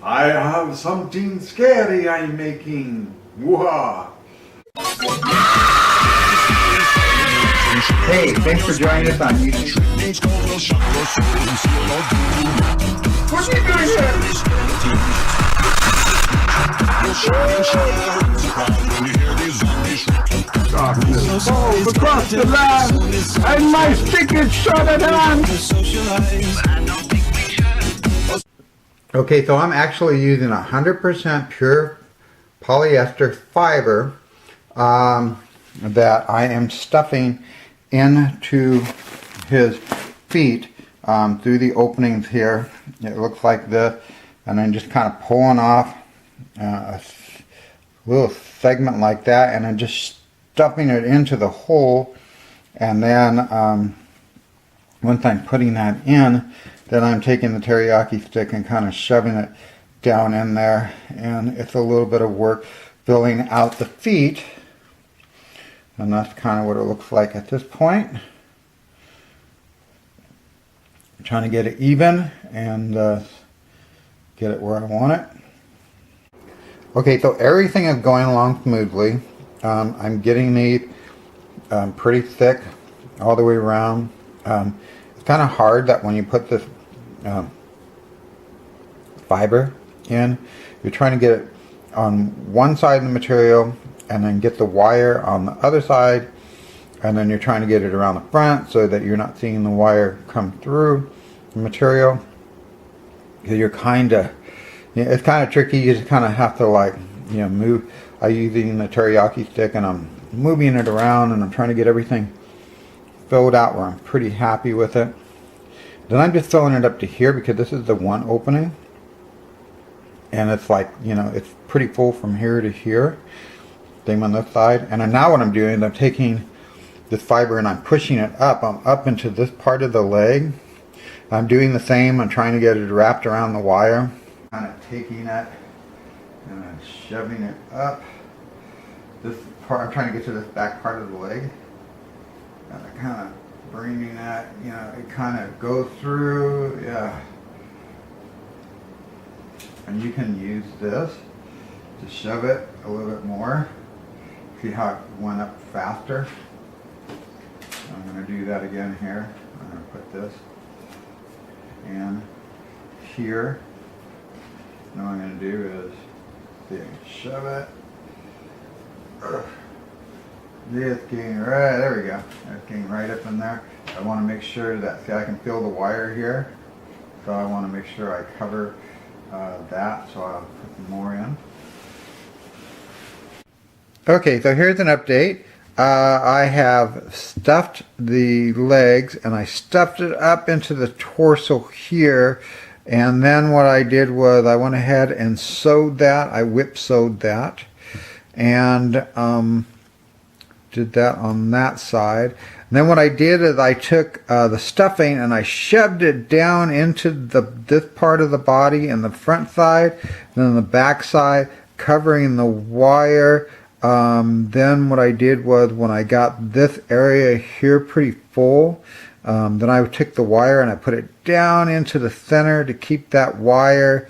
I have something scary I'm making. Whoa. Hey, thanks for joining us on YouTube. What are you doing Oh, across the line, and my stick is shorter than. Okay, so I'm actually using 100% pure polyester fiber that I am stuffing into his feet through the openings here. It looks like this, and then just kind of pulling off a little segment like that, and then just stuffing it into the hole. And then once I'm putting that in, then I'm taking the teriyaki stick and kind of shoving it down in there, and it's a little bit of work filling out the feet, and that's kind of what it looks like at this point. I'm trying to get it even and get it where I want it. Okay, so everything is going along smoothly. I'm getting these pretty thick all the way around. It's kind of hard that when you put this fiber in, you're trying to get it on one side of the material and then get the wire on the other side, and then you're trying to get it around the front so that you're not seeing the wire come through the material. So you're kind of, it's kind of tricky. You just kind of have to, like, you know, move. I'm using the teriyaki stick and I'm moving it around, and I'm trying to get everything filled out where I'm pretty happy with it. Then I'm just filling it up to here because this is the one opening, and it's like, you know, it's pretty full from here to here. Same on this side. And then now what I'm doing is I'm taking this fiber and I'm pushing it up. I'm up into this part of the leg. I'm doing the same. I'm trying to get it wrapped around the wire. Kind of taking it and then shoving it up. This part, I'm trying to get to this back part of the leg. And I kind of bringing that, you know, it kind of goes through, yeah. And you can use this to shove it a little bit more. See how it went up faster? I'm going to do that again here. I'm going to put this in here. Now what I'm going to do is, see, I can shove it. Just getting right, there we go. It's getting right up in there. I want to make sure that, see, I can feel the wire here. So I want to make sure I cover that, so I'll put some more in. Okay, so here's an update. I have stuffed the legs, and I stuffed it up into the torso here, and then what I did was I went ahead and sewed that. I whip sewed that, and did that on that side. And then what I did is I took the stuffing and I shoved it down into this part of the body and the front side, and then the back side, covering the wire. Then what I did was, when I got this area here pretty full, then I took the wire and I put it down into the center to keep that wire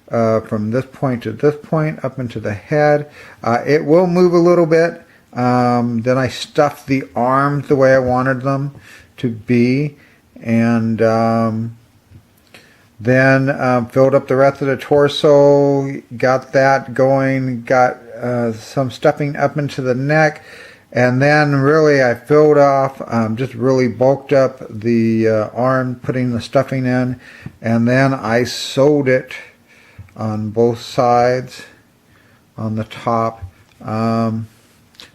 from this point to this point up into the head. It will move a little bit. Then I stuffed the arms the way I wanted them to be, and then filled up the rest of the torso, got that going, got some stuffing up into the neck, and then really I filled off, just really bulked up the arm, putting the stuffing in, and then I sewed it on both sides on the top.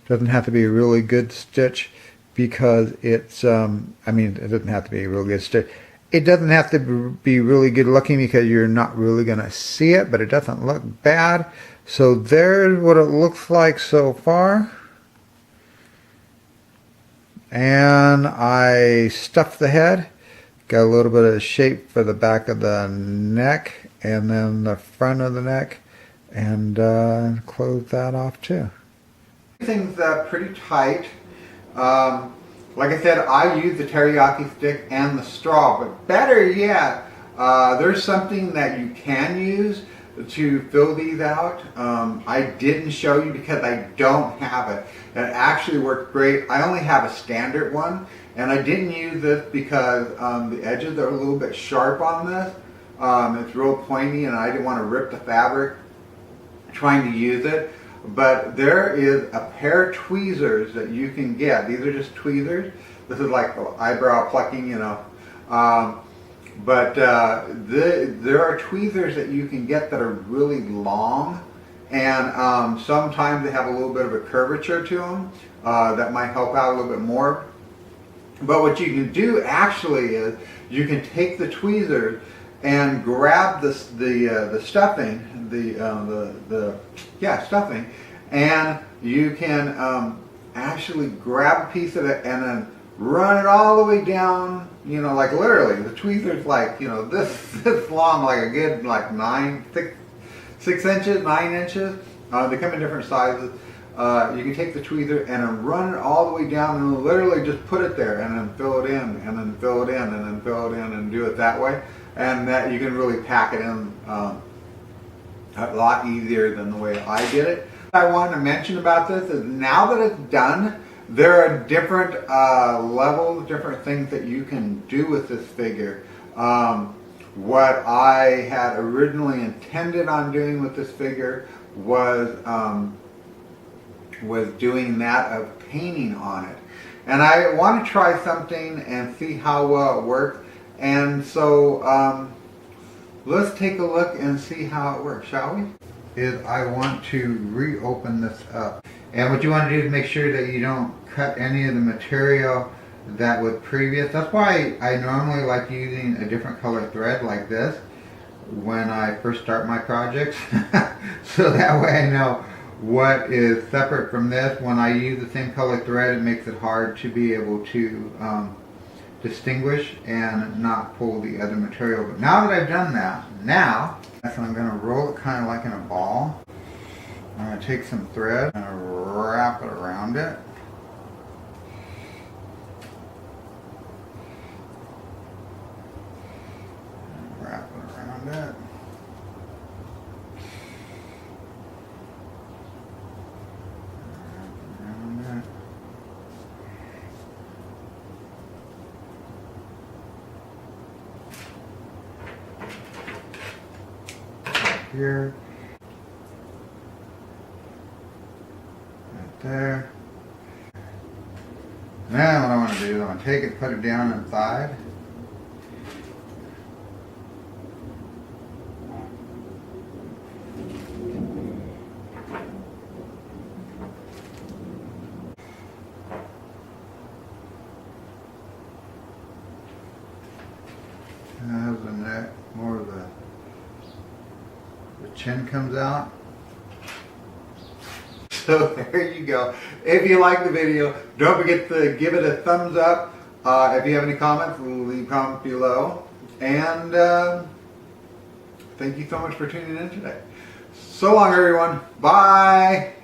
Doesn't have to be a really good stitch because it's, I mean, it doesn't have to be a real good stitch. It doesn't have to be really good looking because you're not really going to see it, but it doesn't look bad. So there's what it looks like so far. And I stuffed the head, got a little bit of shape for the back of the neck and then the front of the neck, and close that off too. Everything's pretty tight. Like I said, I use the teriyaki stick and the straw, but better yet, there's something that you can use to fill these out. I didn't show you because I don't have it. It actually worked great. I only have a standard one, and I didn't use this because the edges are a little bit sharp on this. It's real pointy, and I didn't want to rip the fabric trying to use it. But there is a pair of tweezers that you can get. These are just tweezers. This is like eyebrow plucking, you know. There are tweezers that you can get that are really long, and sometimes they have a little bit of a curvature to them that might help out a little bit more. But what you can do actually is you can take the tweezers and grab the stuffing, stuffing, and you can actually grab a piece of it and then run it all the way down. You know, like literally, the tweezer's like, you know, this long, like a good like 6 inches, 9 inches. They come in different sizes. You can take the tweezer and then run it all the way down and literally just put it there and then fill it in and then fill it in and then fill it in and do it that way. And that you can really pack it in a lot easier than the way I did it. What I wanted to mention about this is now that it's done, there are different levels, different things that you can do with this figure. What I had originally intended on doing with this figure was doing that of painting on it. And I want to try something and see how well it works. And so let's take a look and see how it works, shall we? I want to reopen this up. And what you want to do is make sure that you don't cut any of the material that was previous. That's why I normally like using a different color thread like this when I first start my projects. So that way I know what is separate from this. When I use the same color thread, it makes it hard to be able to distinguish and not pull the other material. But now that I've done that, I'm going to roll it kind of like in a ball. I'm going to take some thread and wrap it around it. Wrap it around it. Here, right there. Now what I want to do is I'm going to take it, put it down inside. As the neck, more of the chin comes out. So there you go. If you like the video, don't forget to give it a thumbs up. If you have any comments, leave comments below. And thank you so much for tuning in today. So long, everyone. Bye.